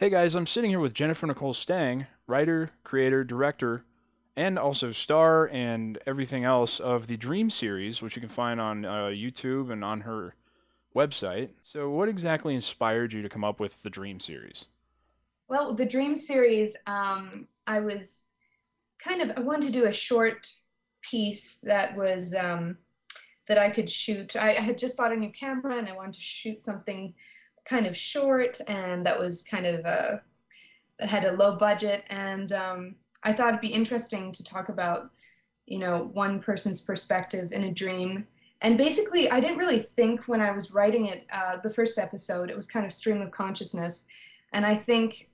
Hey guys, I'm sitting here with Jennifer Nicole Stang, writer, creator, director, and also star and everything else of the Dream series, which you can find on YouTube and on her website. So, what exactly inspired you to come up with the Dream series? Well, the Dream series, I was I wanted to do a short piece that I could shoot. I had just bought a new camera and I wanted to shoot something kind of short and that was that had a low budget. And I thought it'd be interesting to talk about, one person's perspective in a dream. And basically, I didn't really think when I was writing it, the first episode, it was kind of stream of consciousness. And I think,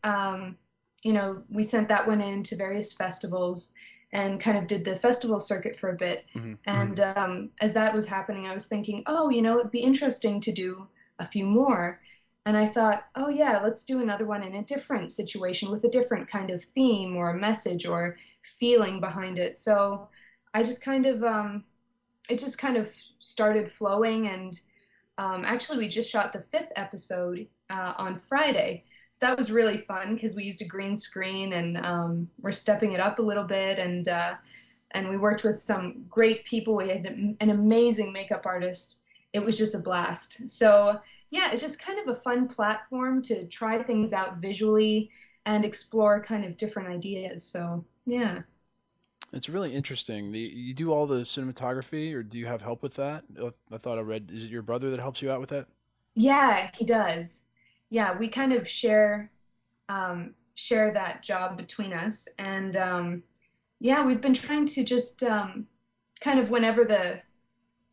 we sent that one in to various festivals and kind of did the festival circuit for a bit. Hmm. And as that was happening, I was thinking, oh, it'd be interesting to do a few more. And I thought, oh, yeah, let's do another one in a different situation with a different kind of theme or message or feeling behind it. So I just it just kind of started flowing. And actually, we just shot the fifth episode on Friday. So that was really fun because we used a green screen and we're stepping it up a little bit. And we worked with some great people. We had an amazing makeup artist. It was just a blast. So yeah, it's just kind of a fun platform to try things out visually and explore kind of different ideas. So yeah. It's really interesting. You do all the cinematography, or do you have help with that? I thought I read. Is it your brother that helps you out with that? Yeah, he does. Yeah, we kind of share that job between us. And yeah, we've been trying to just kind of whenever the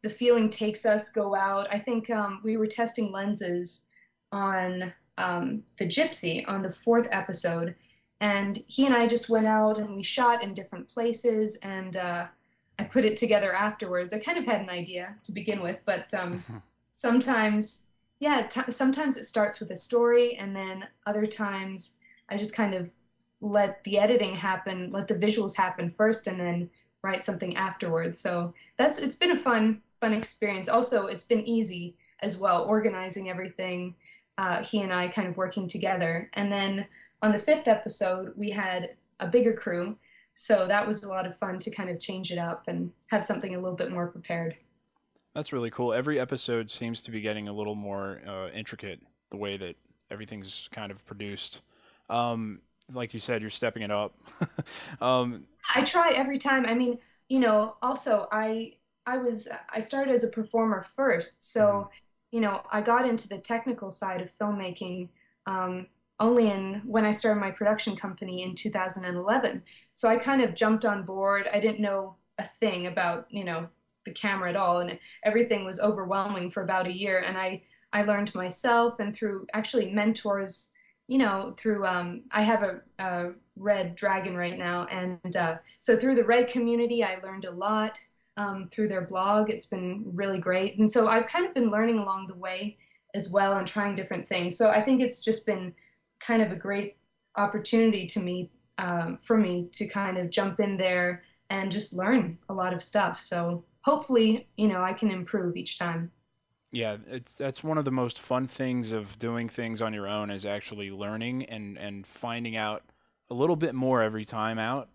feeling takes us, go out. I think we were testing lenses on the Gypsy on the fourth episode, and he and I just went out and we shot in different places, and I put it together afterwards. I kind of had an idea to begin with, but sometimes, yeah, sometimes it starts with a story, and then other times I just kind of let the editing happen, let the visuals happen first, and then write something afterwards. So it's been a fun experience. Also, it's been easy as well, organizing everything. He and I kind of working together, and then on the fifth episode, we had a bigger crew. So that was a lot of fun to kind of change it up and have something a little bit more prepared. That's really cool. Every episode seems to be getting a little more intricate, the way that everything's kind of produced. Um, like you said, you're stepping it up. um, I try every time. I mean, also I started as a performer first, mhm. so I got into the technical side of filmmaking um, only in when I started my production company in 2011. So I kind of jumped on board. I didn't know a thing about, the camera at all, and everything was overwhelming for about a year. And I learned myself and through actually mentors, through I have a Red Dragon right now. And so through the Red community, I learned a lot through their blog. It's been really great. And so I've kind of been learning along the way as well and trying different things. So I think it's just been kind of a great opportunity for me to kind of jump in there and just learn a lot of stuff. So hopefully, I can improve each time. Yeah, that's one of the most fun things of doing things on your own is actually learning and finding out a little bit more every time out.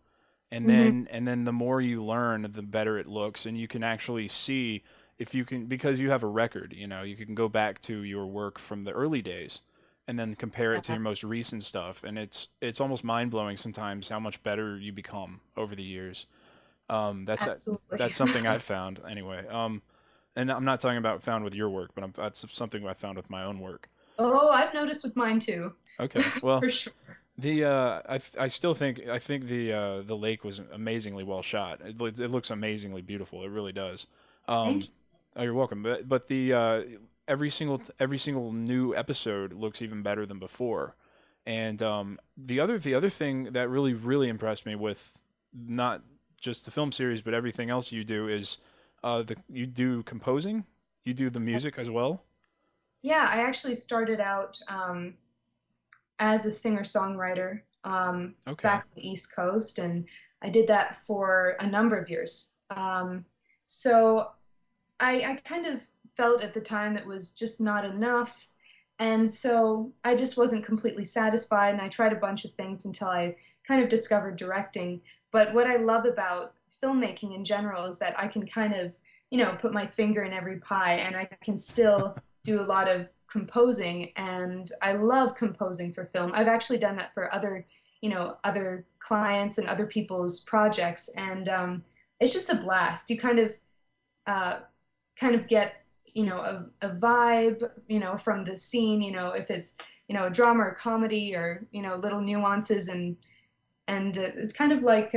Hmm. And then the more you learn, the better it looks, and you can actually see if you can because you have a record, you can go back to your work from the early days and then compare it to Yeah, your most recent stuff, and it's almost mind-blowing sometimes how much better you become over the years. That's absolutely. that's something I've found anyway. And I'm not talking about found with your work, but that's something I found with my own work. Oh, I've noticed with mine too, Okay, well, for sure. I still think the lake was amazingly well shot. It looks amazingly beautiful. It really does. Thank Um, you. oh, you're welcome. But the every single new episode looks even better than before. And the other thing that really impressed me with not just the film series but everything else you do is the you do composing, you do the music as well. Yeah, I actually started out as a singer-songwriter Okay. back on the East Coast, and I did that for a number of years. So I kind of felt at the time it was just not enough, And so I just wasn't completely satisfied, and I tried a bunch of things until I kind of discovered directing. But what I love about filmmaking in general is that I can kind of, put my finger in every pie, and I can still do a lot of composing, and I love composing for film. I've actually done that for other clients and other people's projects, and it's just a blast. You uh, kind of get a vibe from the scene, if it's a drama or comedy, or little nuances, and it's kind of like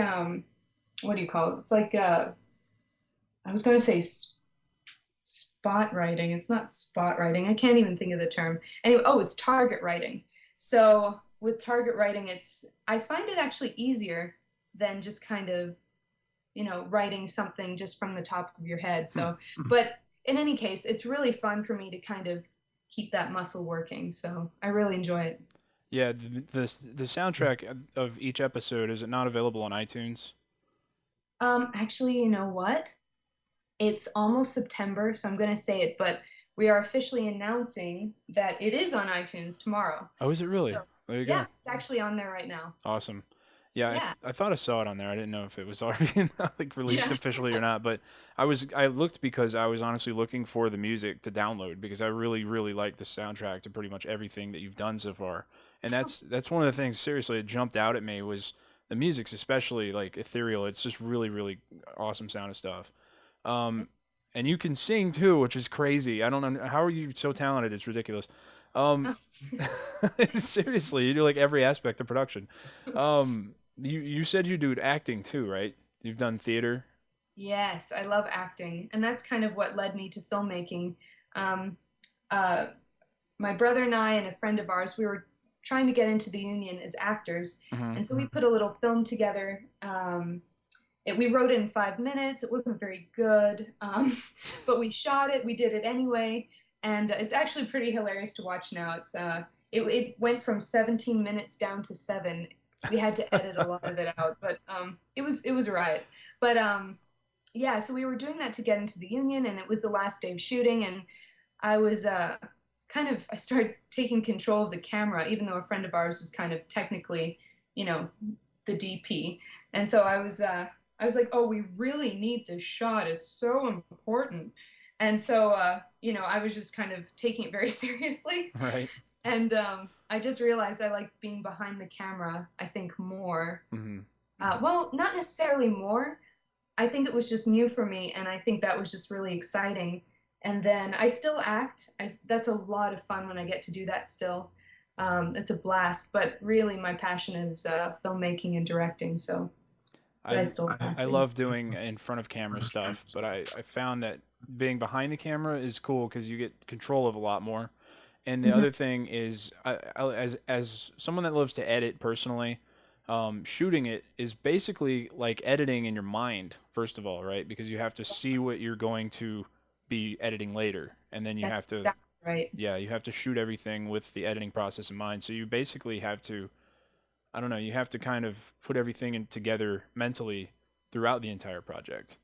what do you call it, it's like I was going to say spot writing. It's not spot writing, I can't even think of the term. Anyway, oh, it's target writing. So with target writing, I find it actually easier than just kind of writing something just from the top of your head. Hmm. So, but in any case, it's really fun for me to kind of keep that muscle working. So I really enjoy it. Yeah, the soundtrack of each episode, is it not available on iTunes? Actually, you know what? It's almost September, so I'm going to say it, but we are officially announcing that it is on iTunes tomorrow. Oh, is it really? So, There you yeah, go. it's actually on there right now. Awesome. Yeah, Yeah. I thought I saw it on there. I didn't know if it was already like released Yeah. officially or not, but I looked because I was honestly looking for the music to download because I really like the soundtrack to pretty much everything that you've done so far. And that's one of the things seriously that jumped out at me was the music's especially like ethereal. It's just really awesome sound and stuff. Um, and you can sing too, which is crazy. I don't know how are you so talented. It's ridiculous. Um, seriously, you do like every aspect of production. You said you do acting too, right? You've done theater. Yes, I love acting, and that's kind of what led me to filmmaking. Um, uh, my brother and I and a friend of ours, we were trying to get into the union as actors, Hmm. and so we put a little film together. We wrote it in 5 minutes. It wasn't very good, but we shot it. We did it anyway, and it's actually pretty hilarious to watch now. It went from 17 minutes down to 7. We had to edit a lot of it out, but it was a riot. But yeah, so we were doing that to get into the union, and it was the last day of shooting, and I was I started taking control of the camera, even though a friend of ours was kind of technically, you know, the DP. And so I was like, oh, we really need this shot. It's so important. And so I was just kind of taking it very seriously. Right. And I just realized I like being behind the camera, I think, more. Hmm. Well, not necessarily more. I think it was just new for me, and I think that was just really exciting. And then I still act. That's a lot of fun when I get to do that still. It's a blast, but really my passion is filmmaking and directing. So, but I I still love I acting. love doing in front of camera stuff, but I found that being behind the camera is cool because you get control of a lot more. And the Mhm. other thing is, as someone that loves to edit personally, shooting it is basically like editing in your mind, first of all, right? Because you have to see what you're going to be editing later, and then you have That's to, exactly right. yeah, you have to shoot everything with the editing process in mind. So you basically have to, I don't know, you have to kind of put everything in together mentally throughout the entire project,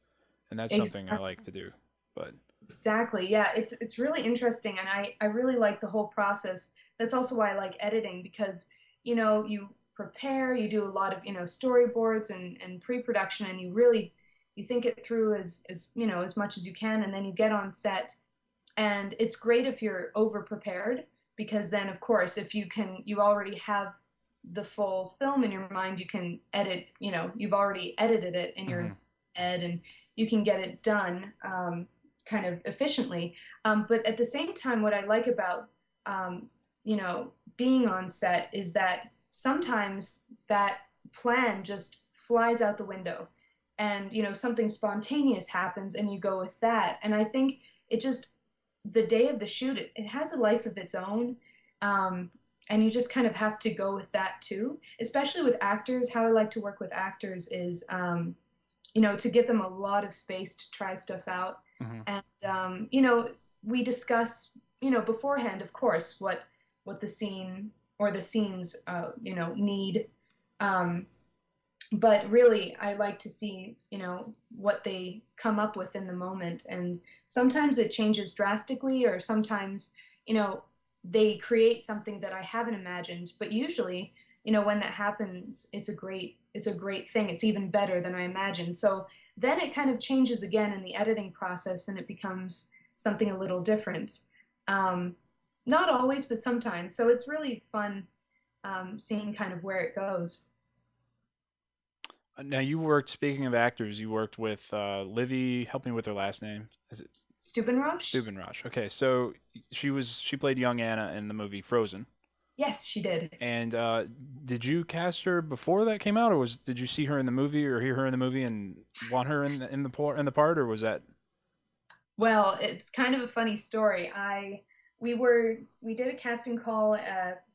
and that's something I like Exactly. to do. But Exactly. Yeah, it's really interesting, and I really like the whole process. That's also why I like editing, because you prepare, you do a lot of storyboards and pre-production, and you think it through as as much as you can, and then you get on set, and it's great if you're over prepared, because then of course if you already have the full film in your mind, you can edit, you've already edited it in your mhm, head, and you can get it done kind of efficiently. But at the same time, what I like about um, being on set is that sometimes that plan just flies out the window, and something spontaneous happens and you go with that. And I think it just the day of the shoot, it has a life of its own. Um, and you just kind of have to go with that too, especially with actors. How I like to work with actors is to give them a lot of space to try stuff out. mhm. And we discuss, beforehand, of course, what the scene or the scenes need. Um, but really, I like to see, what they come up with in the moment. And sometimes it changes drastically, or sometimes, you know they create something that I haven't imagined. But usually, when that happens, it's a great thing. It's even better than I imagined. So then it kind of changes again in the editing process and it becomes something a little different. Um, Not always, but sometimes. So it's really fun seeing kind of where it goes. Now you worked. Speaking of actors, you worked with Livy. Help me with her last name. Is it Stubenrosh? Stubenrauch? Okay, so she played young Anna in the movie Frozen. Yes, she did. And did you cast her before that came out, or did you see her in the movie or hear her in the movie and want her in the part, or was that? Well, it's kind of a funny story. We did a casting call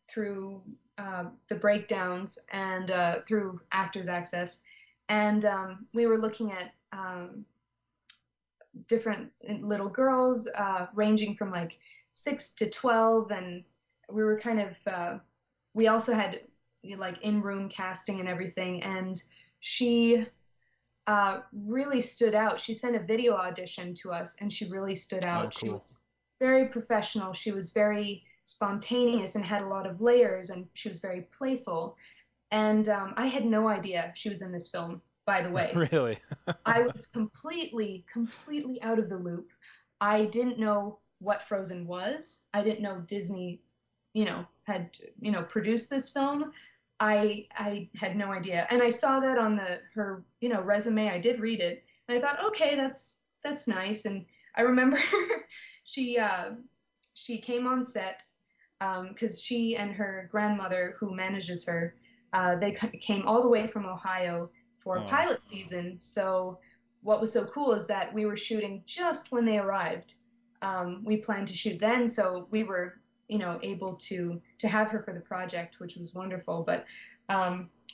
through the breakdowns and through Actors Access, and we were looking at different little girls ranging from like 6 to 12, and we were kind of we also had like in-room casting and everything, and she really stood out. She sent a video audition to us and she really stood Oh, out. She cool. was very professional. She was very spontaneous and had a lot of layers, and she was very playful. And I had no idea she was in this film, by the way. Really? I was completely out of the loop. I didn't know what Frozen was. I didn't know Disney, had, produced this film. I had no idea. And I saw that on her, resume. I did read it. And I thought, okay, that's nice. And I remember she she came on set because she and her grandmother, who manages her, they came all the way from Ohio for Oh, pilot season. So what was so cool is that we were shooting just when they arrived. We planned to shoot then, so we were, able to have her for the project, which was wonderful. But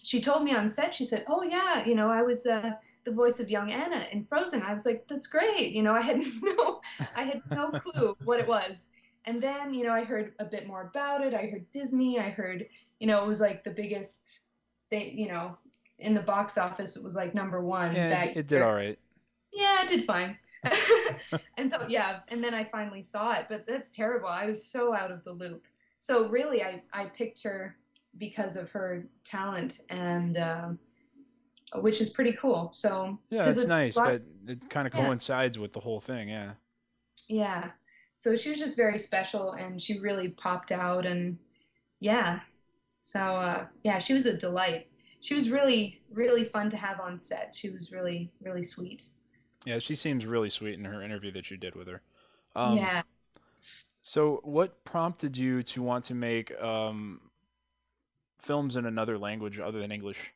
she told me on set, she said, "Oh yeah, I was the voice of young Anna in Frozen." I was like, "That's great." I had no clue what it was. And then, I heard a bit more about it. I heard Disney. I heard, it was like the biggest. They, in the box office, it was like number one yeah, that it did year. all right. Yeah, I did fine. And so, yeah, and then I finally saw it, but that's terrible. I was so out of the loop. So really, I picked her because of her talent, and which is pretty cool. So Yeah, because it's a nice lot, that it kind of yeah, coincides with the whole thing. Yeah. yeah. So she was just very special, and she really popped out, and yeah. So yeah, she was a delight. She was really, really fun to have on set. She was really, really sweet. Yeah, she seems really sweet in her interview that you did with her. Um, Yeah. so what prompted you to want to make films in another language other than English?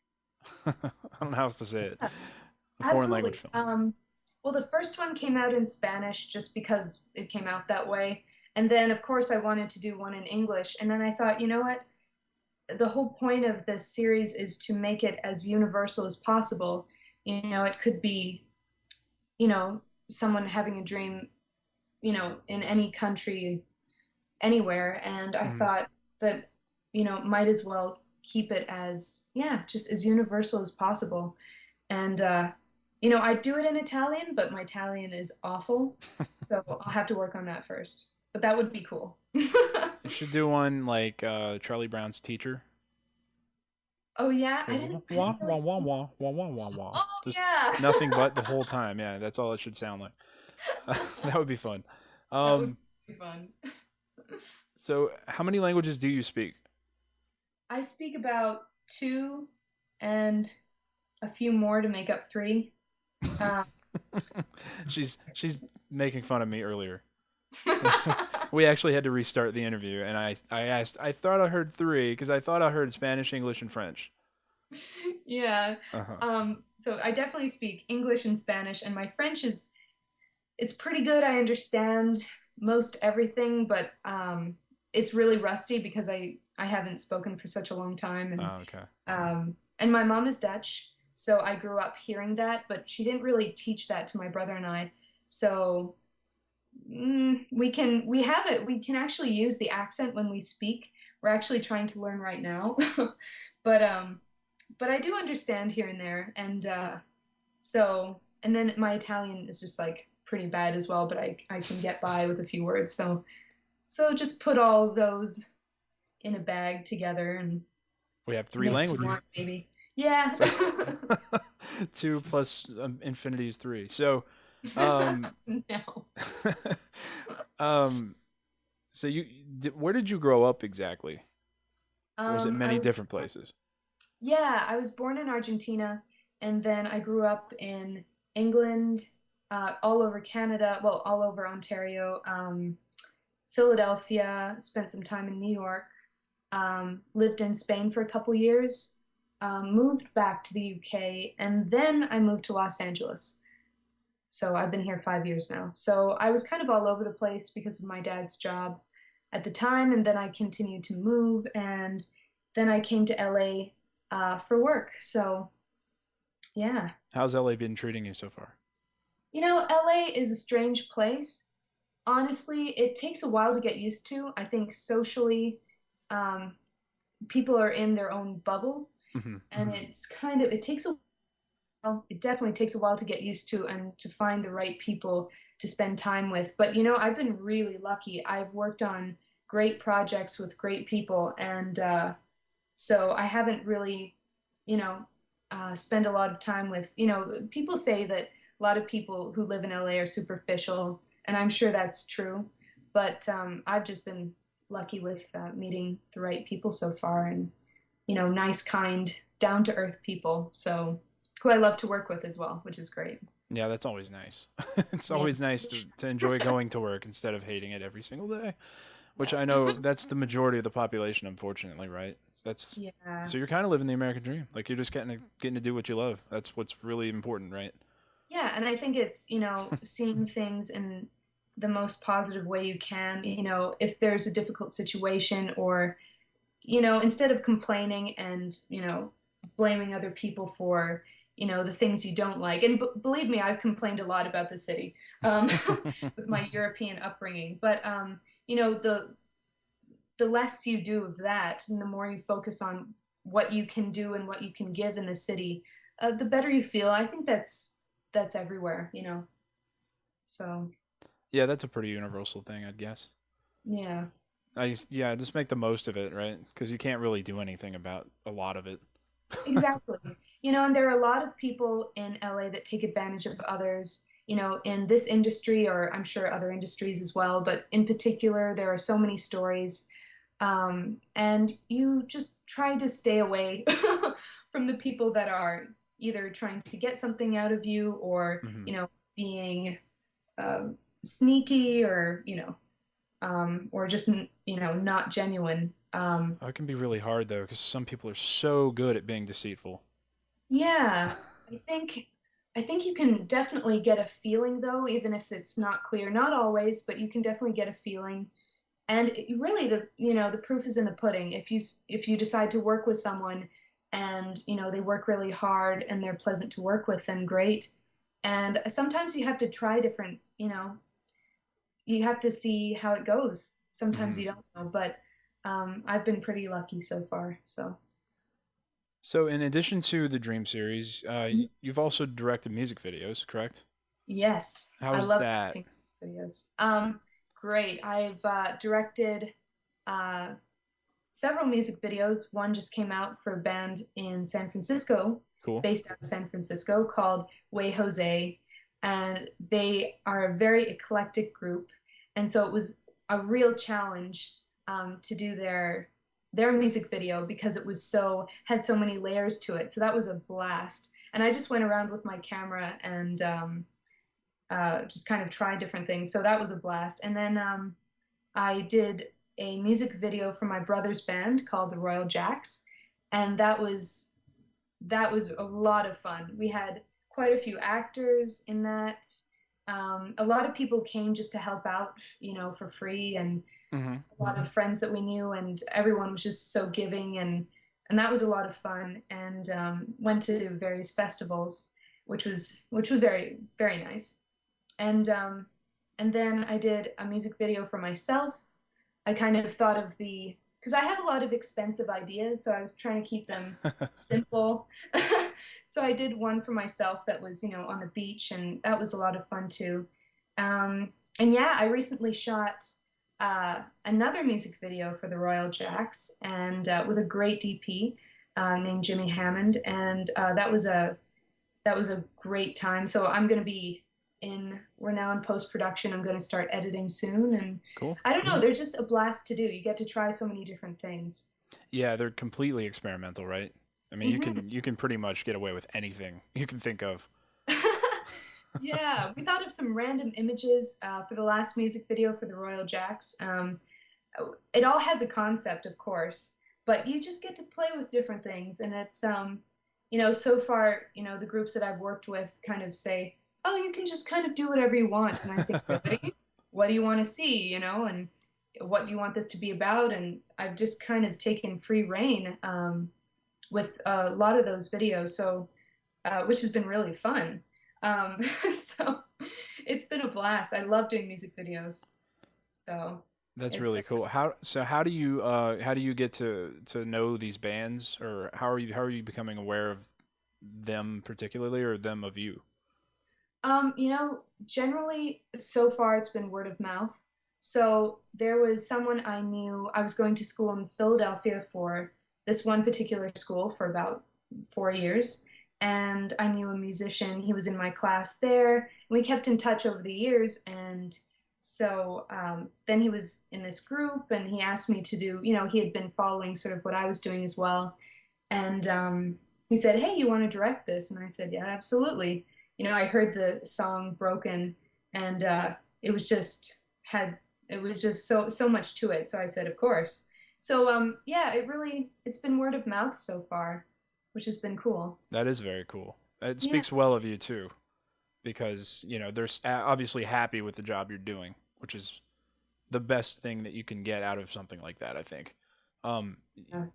I don't know how else to say it. A foreign language Absolutely. film. Well, the first one came out in Spanish just because it came out that way. And then, of course, I wanted to do one in English. And then I thought, you know what? The whole point of this series is to make it as universal as possible. It could be, you know, someone having a dream, in any country, anywhere. And I Hmm. thought that, might as well keep it as, yeah, just as universal as possible. And I do it in Italian, but my Italian is awful. So I'll have to work on that first. But that would be cool. You should do one like Charlie Brown's Teacher. Oh yeah, I Wah didn't I wah didn't wah really wah see. wah wah wah wah wah. Oh Just yeah. nothing but the whole time. Yeah, that's all it should sound like. That would be fun. That would Um, be fun. so how many languages do you speak? I speak about two and a few more to make up three. Um, She's making fun of me earlier. We actually had to restart the interview, and I asked. I thought I heard three because I thought I heard Spanish, English, and French. yeah. Uh huh. So I definitely speak English and Spanish, and my French is it's pretty good. I understand most everything, but it's really rusty because I haven't spoken for such a long time, Oh, okay. and my mom is Dutch, so I grew up hearing that, but she didn't really teach that to my brother and I. So we have it. We can actually use the accent when we speak. We're actually trying to learn right now, but I do understand here and there, and and then my Italian is just like pretty bad as well, but I can get by with a few words. So So just put all those in a bag together and We have three mix languages. one, maybe. Yeah. So two plus infinity is three. So, um, No. um, so where did you grow up exactly? Or was it I many was, different places? yeah, I was born in Argentina, and then I grew up in England, all over Canada, well, all over Ontario, Philadelphia, spent some time in New York, lived in Spain for a couple years, moved back to the UK, and then I moved to Los Angeles. So I've been here 5 years now. So I was kind of all over the place because of my dad's job at the time, and then I continued to move, and then I came to LA for work. So yeah, How's LA been treating you so far? LA is a strange place. Honestly, it takes a while to get used to. I think socially, um, people are in their own bubble, Hmm. and it takes a it definitely takes a while to get used to and to find the right people to spend time with. But I've been really lucky. I've worked on great projects with great people, and so I haven't really, you know, spend a lot of time with, people say that a lot of people who live in LA are superficial, and I'm sure that's true. But I've just been lucky with meeting the right people so far, and nice, kind, down to earth people. So who I love to work with as well, which is great. Yeah, that's always nice. It's Yeah. always nice to enjoy going to work instead of hating it every single day, which Yeah. I know that's the majority of the population, unfortunately, right? That's Yeah. so you're kind of living the American dream. Like you're just getting to do what you love. That's what's really important, right? Yeah. And I think it's, seeing things in the most positive way you can. If there's a difficult situation, or, instead of complaining and, blaming other people for, the things you don't like. And believe me, I've complained a lot about the city, um, with my European upbringing. But, the less you do of that, and the more you focus on what you can do and what you can give in the city, the better you feel. I think that's everywhere. So Yeah, that's a pretty universal thing, I'd guess. yeah, Yeah, just make the most of it, right? Because you can't really do anything about a lot of it. exactly. And there are a lot of people in LA that take advantage of others. In this industry, or I'm sure other industries as well, but in particular, there are so many stories, and you just try to stay away from the people that are either trying to get something out of you, or Hmm. being sneaky, or or just not genuine. It can be really hard though, because some people are so good at being deceitful. Yeah, I think I think you can definitely get a feeling, though, even if it's not clear. Not always, but you can definitely get a feeling. And really, the proof is in the pudding. If you decide to work with someone, and they work really hard and they're pleasant to work with, then great. And sometimes you have to try different, you have to see how it goes. Sometimes Hmm. you don't know, but I've been pretty lucky so far. So So, in addition to the Dream series, you've also directed music videos, correct? yes, How I is love that? directing videos. Great. I've directed uh, several music videos. One just came out for a band in San Francisco, Cool. based out of San Francisco, called Way Jose. And they are a very eclectic group. And so it was a real challenge, to do their music video, because it was had so many layers to it. So that was a blast. And I just went around with my camera, and just kind of tried different things. So that was a blast. And then I did a music video for my brother's band called the Royal Jacks, and that was a lot of fun. We had quite a few actors in that. A lot of people came just to help out, for free, and Hmm. a lot of friends that we knew, and everyone was just so giving, and that was a lot of fun. And went to various festivals, which was very, very nice. And then I did a music video for myself. I kind of thought of because I have a lot of expensive ideas, so I was trying to keep them simple. So I did one for myself that was, on the beach, and that was a lot of fun too. And yeah, I recently shot another music video for the Royal Jacks, and with a great DP named Jimmy Hammond, and that was a great time. So I'm going to be in. We're now in post production. I'm going to start editing soon, and Cool. I don't know. They're just a blast to do. You get to try so many different things. Yeah, they're completely experimental, right? I mean, Hmm. you can pretty much get away with anything you can think of. Yeah, we thought of some random images for the last music video for the Royal Jacks. It all has a concept, of course, but you just get to play with different things, and it's so far, the groups that I've worked with kind of say, "Oh, you can just kind of do whatever you want," and I think, really, what do you want to see, and what do you want this to be about? And I've just kind of taken free reign with a lot of those videos, so which has been really fun. Um, so it's been a blast. I love doing music videos. So That's it's really cool. How do you get to know these bands, or how are you becoming aware of them particularly, or them of you? generally so far it's been word of mouth. So there was someone I knew. I was going to school in Philadelphia for this one particular school for about 4 years, and I knew a musician. He was in my class there. We kept in touch over the years, and so then he was in this group, and he asked me to do. He had been following sort of what I was doing as well, and he said, "Hey, you want to direct this?" And I said, "Yeah, absolutely." I heard the song "Broken," and it was just so much to it. So I said, "Of course." So yeah, it's been word of mouth so far, which has been cool. That is very cool. It Yeah, speaks well of you too, because they're obviously happy with the job you're doing, which is the best thing that you can get out of something like that, I think. Um,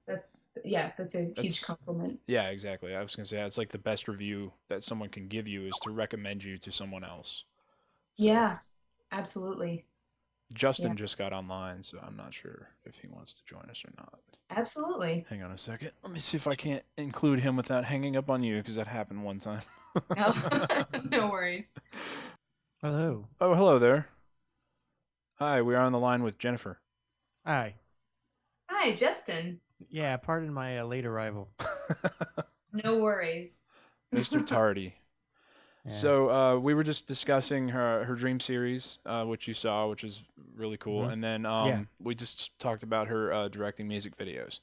that's a huge that's compliment. Yeah, exactly. I was gonna say that's like the best review that someone can give you is to recommend you to someone else. So Yeah, absolutely. Yeah, Justin just got online, so I'm not sure if he wants to join us or not. absolutely. Hang on a second. Let me see if I can't include him without hanging up on you because that happened one time. No, no worries. Hello. Oh, hello there. Hi, we are on the line with Jennifer. Hi. Hi, Justin. Yeah, pardon my late arrival. No worries. Mr. Tardy. Yeah. So we were just discussing her dream series, which you saw, which is really cool, hmm and then Yeah. we just talked about her directing music videos.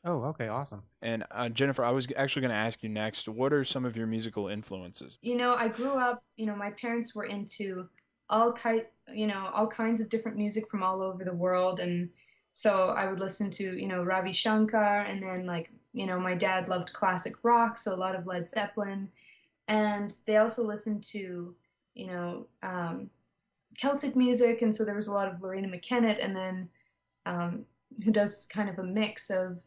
Oh, okay, awesome. And Jennifer, I was actually going to ask you next. What are some of your musical influences? I grew up, my parents were into all kinds of different music from all over the world. And so I would listen to, Ravi Shankar, and then like, my dad loved classic rock, so a lot of Led Zeppelin. And they also listened to, you know, um, Celtic music. And so there was a lot of Lorena McKennitt, and then who does kind of a mix of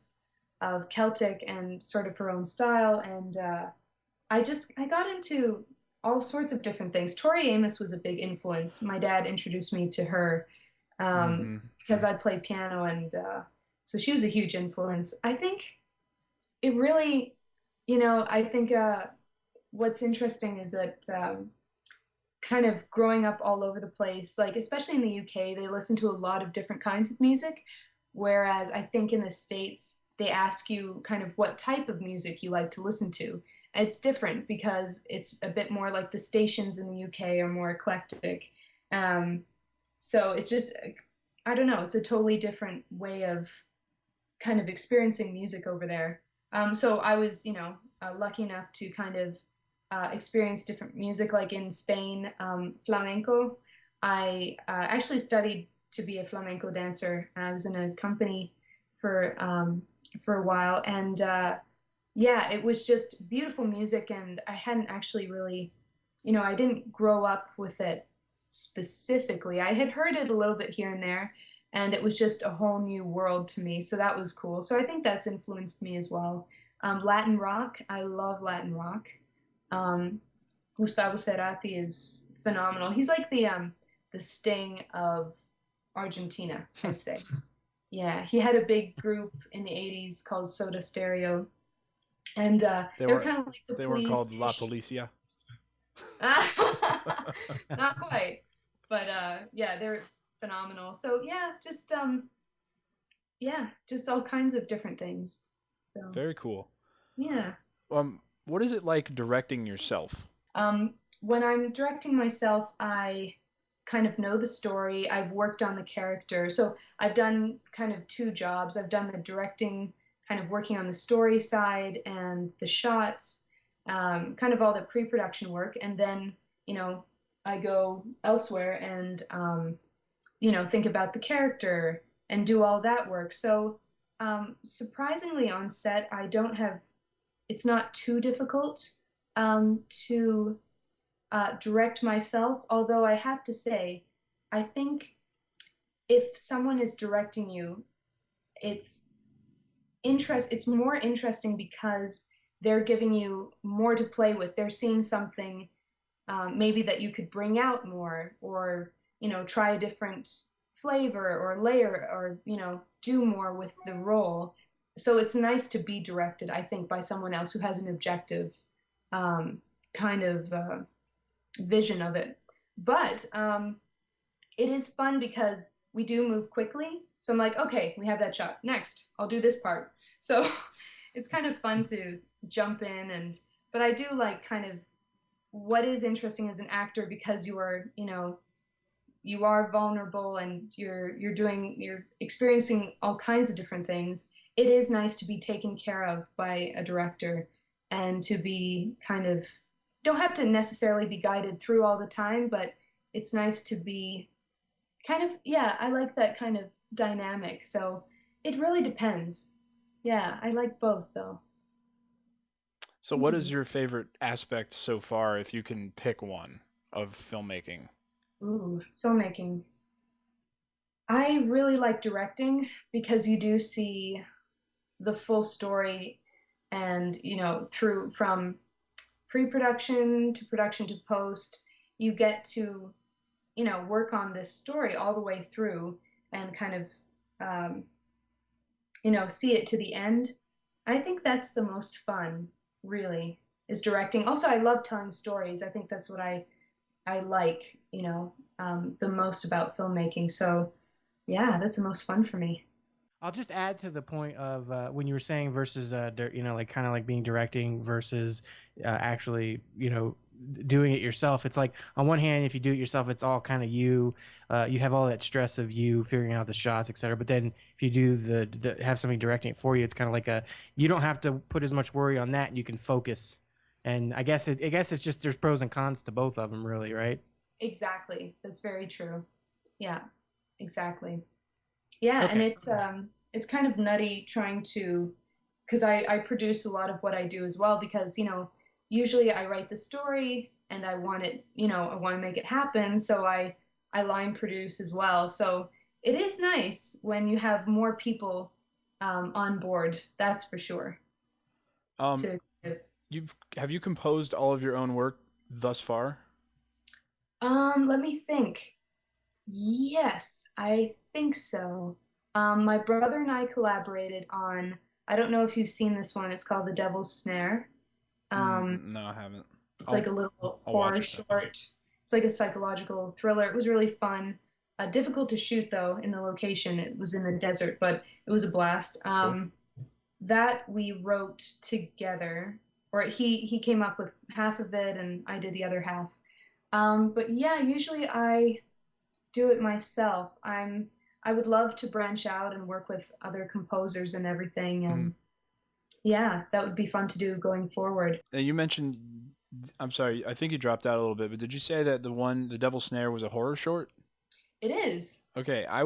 Celtic and sort of her own style. And I got into all sorts of different things. Tori Amos was a big influence. My dad introduced me to her Mm-hmm. because I play piano, and so she was a huge influence. I think it really, I think what's interesting is that kind of growing up all over the place, like especially in the UK, they listen to a lot of different kinds of music, whereas I think in the States, they ask you kind of what type of music you like to listen to. It's different because it's a bit more like the stations in the UK are more eclectic. Um, so it's just, I don't know, it's a totally different way of kind of experiencing music over there. So I was, lucky enough to kind of experience different music, like in Spain, flamenco. I actually studied to be a flamenco dancer, and I was in a company for um, for a while, and yeah, it was just beautiful music, and I hadn't actually really, I didn't grow up with it specifically. I had heard it a little bit here and there, and it was just a whole new world to me. So that was cool. So I think that's influenced me as well. Latin rock, I love Latin rock. Um, Gustavo Cerati is phenomenal. He's like the Sting of Argentina, I'd say. Yeah, he had a big group in the 80s called Soda Stereo, and They they were were kind of like the they weren't called La police-ish. Policia. Not quite, but yeah, they're phenomenal. So yeah, just all kinds of different things. So Very cool. yeah. What is it like directing yourself? When I'm directing myself, I kind of know the story. I've worked on the character. So I've done kind of two jobs. I've done the directing, kind of working on the story side and the shots, kind of all the pre-production work. And then, you know, I go elsewhere and, think about the character and do all that work. So surprisingly on set, it's not too difficult to direct myself, although I have to say, I think if someone is directing you, it's it's more interesting because they're giving you more to play with. They're seeing something maybe that you could bring out more, or try a different flavor or layer, or do more with the role. So it's nice to be directed, I think, by someone else who has an objective kind of vision of it. But it is fun because we do move quickly. So I'm like, okay, we have that shot. Next, I'll do this part. So it's kind of fun to jump in, but I do like kind of what is interesting as an actor, because you are vulnerable and you're experiencing all kinds of different things. It is nice to be taken care of by a director, and to be kind of, you don't have to necessarily be guided through all the time, but it's nice to be kind of, yeah, I like that kind of dynamic. So it really depends. Yeah, I like both though. So, what is your favorite aspect so far, if you can pick one, of filmmaking? Ooh, filmmaking. I really like directing because you do see the full story, and through from pre-production to production to post, you get to work on this story all the way through, and kind of um, see it to the end. I think that's the most fun, really, is directing. Also, I love telling stories. I think that's what I like, the most about filmmaking. So yeah, that's the most fun for me. I'll just add to the point of when you were saying versus, like kind of like being directing versus actually, doing it yourself. It's like on one hand, if you do it yourself, it's all kind of you. You have all that stress of you figuring out the shots, etc. But then if you do have somebody directing it for you, it's kind of like you don't have to put as much worry on that, and you can focus. And I guess it's just there's pros and cons to both of them, really, right? Exactly. That's very true. Yeah, exactly. Yeah, and Okay. it's kind of nutty trying to, because I produce a lot of what I do as well, because usually I write the story and I want it, I want to make it happen, so I line produce as well. So it is nice when you have more people on board, that's for sure. Um, To have you composed all of your own work thus far? let me think. Yes, I think so. My brother and I collaborated on, I don't know if you've seen this one, it's called The Devil's Snare. No, I haven't. It's like I'll a little I'll horror watch it then. short. It's like a psychological thriller. It was really fun. Difficult to shoot though in the location. It was in the desert, but it was a blast. Cool. That we wrote together, or he came up with half of it and I did the other half. But yeah, usually I do it myself. I would love to branch out and work with other composers and everything, Mhm. and yeah, that would be fun to do going forward. And you mentioned, I'm sorry, I think you dropped out a little bit, but did you say that The Devil's Snare, was a horror short? It is. Okay, I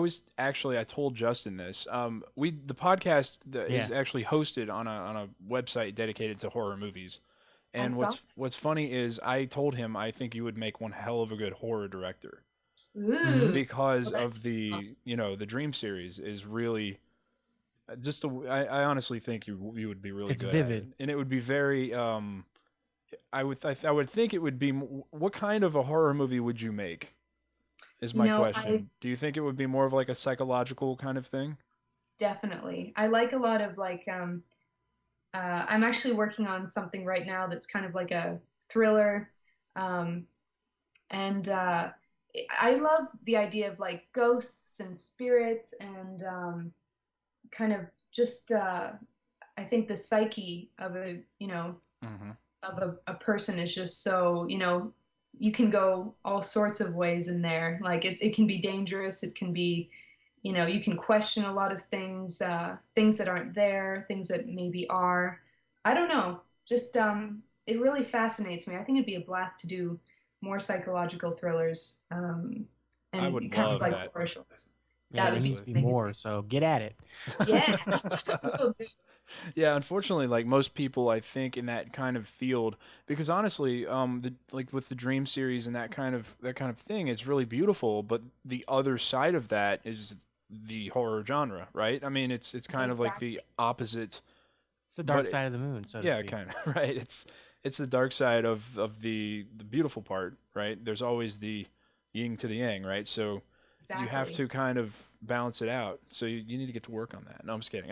told Justin this. The podcast that is Yeah. actually hosted on a website dedicated to horror movies. I And saw. what's funny is I told him I think you would make one hell of a good horror director, Hmm. Ooh. because Well, that's of the Dream series is really I honestly think you would be really It's good at it, vivid. and it would be very I would think it would be what kind of a horror movie would you make? Is you my know, I question. Do you think it would be more of like a psychological kind of thing? definitely. I like a lot of I'm actually working on something right now that's kind of like a thriller, um, and I love the idea of like ghosts and spirits and kind of just I think the psyche of a Hmm. of a person is just so you can go all sorts of ways in there. Like it can be dangerous. It can be you can question a lot of things, things that aren't there, things that maybe are. I don't know. Just it really fascinates me. I think it'd be a blast to do more psychological thrillers, I would and kind of love like that. horror shows. Yeah, That there would needs be to be Seriously. more. amazing. So get at it. Yeah. Will do. Yeah, unfortunately, like most people, I think in that kind of field, because honestly, the like with the Dream series and that kind of thing, it's really beautiful. But the other side of that is the horror genre, right? I mean, it's kind of like the Exactly. opposite, It's the dark but side of the moon, so to yeah, speak. kind of right. It's the dark side of the beautiful part, right? There's always the yin to the yang, right? So you have Exactly. to kind of balance it out. So you need to get to work on that. No, I'm just kidding.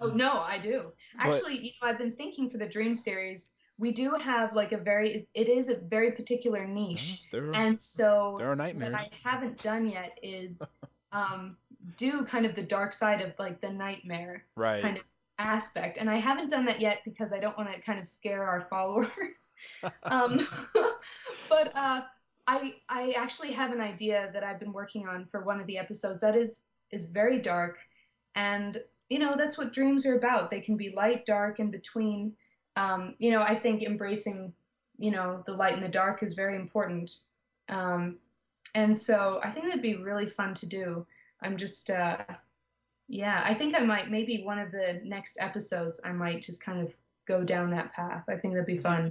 Oh no, I do. But Actually, I've been thinking for the Dream series, we do have like it is a very particular no, niche. there And so there are what I nightmares. haven't done yet is um do kind of the dark side of like the nightmare Right. kind of aspect. And I haven't done that yet because I don't want to kind of scare our followers. Um but I actually have an idea that I've been working on for one of the episodes that is very dark, and that's what dreams are about. They can be light, dark, in between. I think embracing the light and the dark is very important. um, and so I think that'd be really fun to do. I'm just yeah, I think I might, maybe one of the next episodes I might just kind of go down that path. I think that'd be Is there fun.